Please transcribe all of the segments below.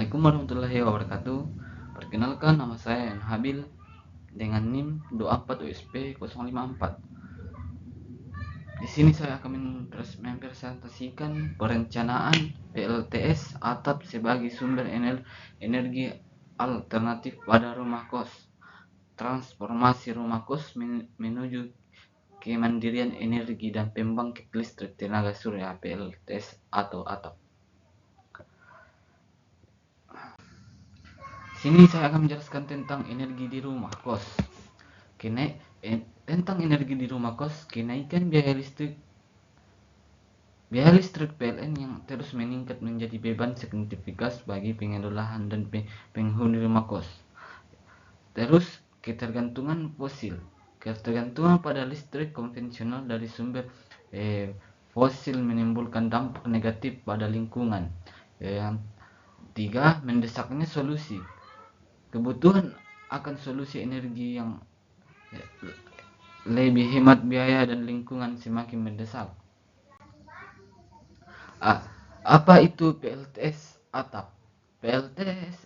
Assalamualaikum warahmatullahi wabarakatuh. Perkenalkan, nama saya N. Habil dengan NIM 24USP 054. Di sini saya akan mempresentasikan perencanaan PLTS atap sebagai sumber energi alternatif pada rumah kos. Transformasi rumah kos menuju kemandirian energi dan pembangkit listrik tenaga surya PLTS atau atap. Sini saya akan menjelaskan tentang energi di rumah kos. Tentang energi di rumah kos, kenaikan biaya listrik PLN yang terus meningkat menjadi beban signifikan bagi pengelolaan dan penghuni rumah kos. Terus ketergantungan fosil, ketergantungan pada listrik konvensional dari sumber fosil menimbulkan dampak negatif pada lingkungan. Yang tiga, mendesaknya solusi. Kebutuhan akan solusi energi yang lebih hemat biaya dan lingkungan semakin mendesak. Apa itu PLTS atap? PLTS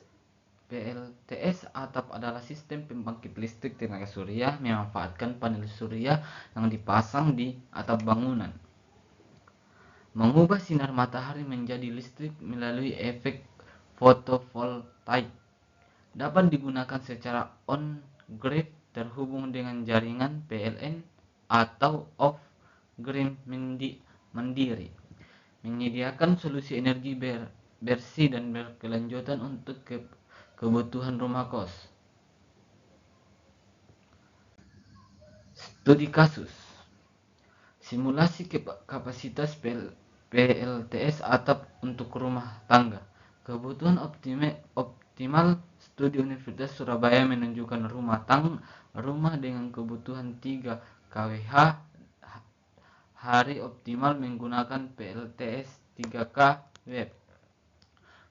atap adalah sistem pembangkit listrik tenaga surya memanfaatkan panel surya yang dipasang di atap bangunan, mengubah sinar matahari menjadi listrik melalui efek fotovoltaik. Dapat digunakan secara on-grid terhubung dengan jaringan PLN atau off-grid mandiri, menyediakan solusi energi bersih dan berkelanjutan untuk kebutuhan rumah kos. Studi kasus, simulasi kapasitas PLTS atap untuk rumah tangga. Kebutuhan optimal. Studi Universitas Surabaya menunjukkan rumah dengan kebutuhan 3 kWh hari optimal menggunakan PLTS 3kW.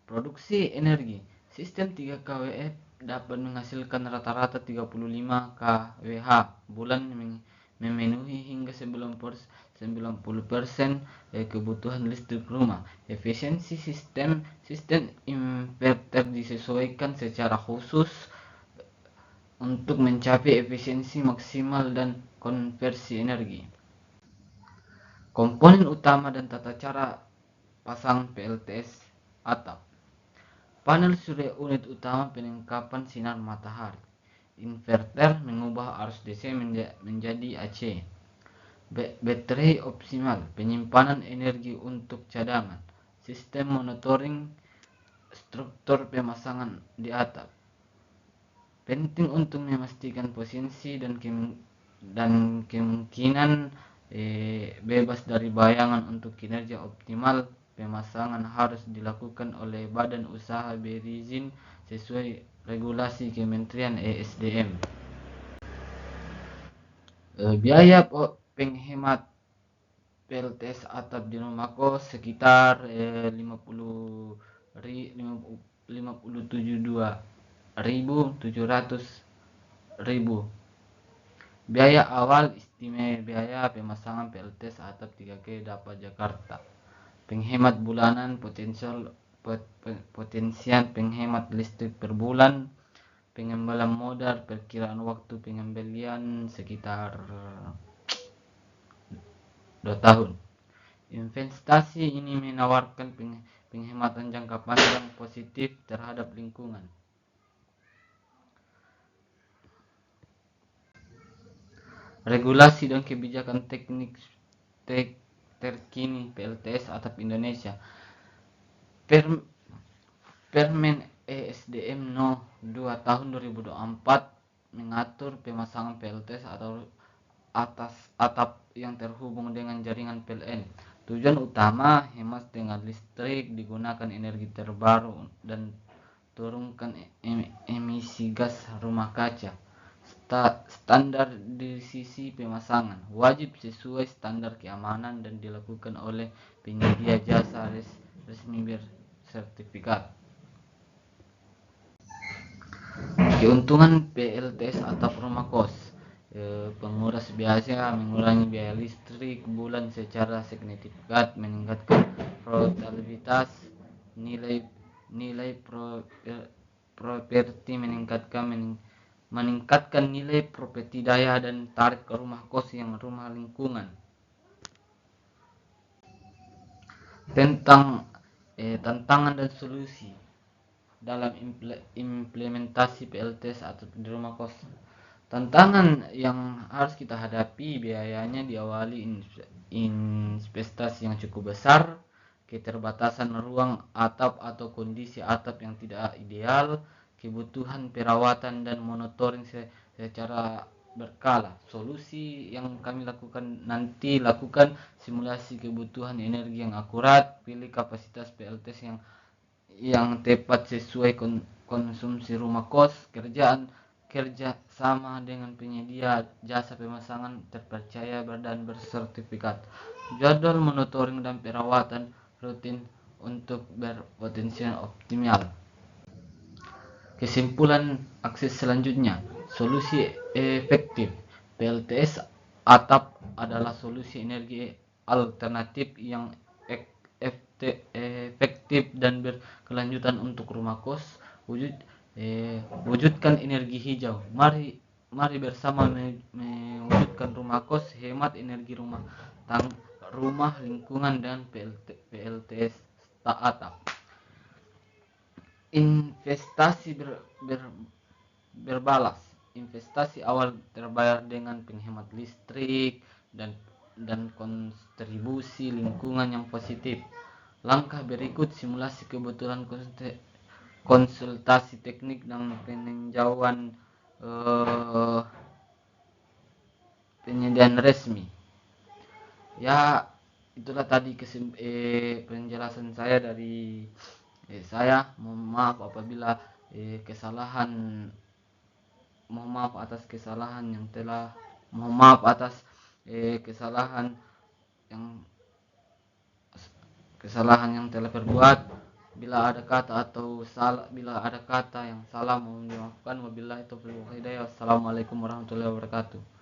Produksi energi, sistem 3kW dapat menghasilkan rata-rata 35 kWh bulan, memenuhi hingga 90% kebutuhan listrik rumah. Efisiensi sistem inverter disesuaikan secara khusus untuk mencapai efisiensi maksimal dan konversi energi. Komponen utama dan tata cara pasang PLTS atap. Panel surya unit utama penangkapan sinar matahari. Inverter mengubah arus DC menjadi AC. Baterai optimal, penyimpanan energi untuk cadangan. Sistem monitoring struktur pemasangan di atap. Penting untuk memastikan posisi dan kemungkinan bebas dari bayangan. Untuk kinerja optimal, pemasangan harus dilakukan oleh badan usaha berizin sesuai regulasi Kementerian ESDM. Biaya penghemat PLTS atap di rumah kos sekitar 57.700. Biaya awal istimewa biaya pemasangan PLTS atap 3K dapat Jakarta. Penghemat bulanan potensial penghemat listrik per bulan. Pengembalian modal, perkiraan waktu pengembalian sekitar 2 tahun. Investasi ini menawarkan penghematan jangka panjang positif terhadap lingkungan. Regulasi dan kebijakan teknik terkini PLTS atap Indonesia. Permen ESDM No 2 tahun 2024 mengatur pemasangan PLTS atau atas atap yang terhubung dengan jaringan PLN. Tujuan utama hemat dengan listrik, digunakan energi terbaru dan turunkan emisi gas rumah kaca. Standar di sisi pemasangan wajib sesuai standar keamanan dan dilakukan oleh penyedia jasa resmi bersertifikat. Keuntungan PLTS atap rumah kos. Penguras biasa mengurangi biaya listrik bulan secara signifikan, meningkatkan profitabilitas, nilai properti meningkatkan nilai properti daya dan tarik ke rumah kos yang rumah lingkungan. Tentang tantangan dan solusi dalam implementasi PLTS atau di rumah kos. Tantangan yang harus kita hadapi biayanya diawali investasi yang cukup besar, keterbatasan ruang atap atau kondisi atap yang tidak ideal, kebutuhan perawatan dan monitoring secara berkala. Solusi yang kami lakukan nanti, lakukan simulasi kebutuhan energi yang akurat, pilih kapasitas PLTS yang tepat sesuai konsumsi rumah kos, kerja sama dengan penyedia jasa pemasangan terpercaya dan bersertifikat, jadwal monitoring dan perawatan rutin untuk berpotensi optimal. Kesimpulan akses selanjutnya, solusi efektif. PLTS atap adalah solusi energi alternatif yang efektif dan berkelanjutan untuk rumah kos. Wujudkan energi hijau. Mari bersama mewujudkan rumah kos hemat energi rumah lingkungan dan PLTS atap. Investasi berbalas. Investasi awal terbayar dengan penghemat listrik dan kontribusi lingkungan yang positif. Langkah berikut simulasi kebutuhan, konsultasi teknik dan peninjauan penyediaan resmi. Ya, itulah tadi penjelasan saya dari saya. Mohon maaf apabila mohon maaf atas kesalahan yang telah perbuat. Bila ada kata yang salah mohon dimaafkan. Wabillahi taufiq wal hidayah. Wassalamualaikum warahmatullahi wabarakatuh.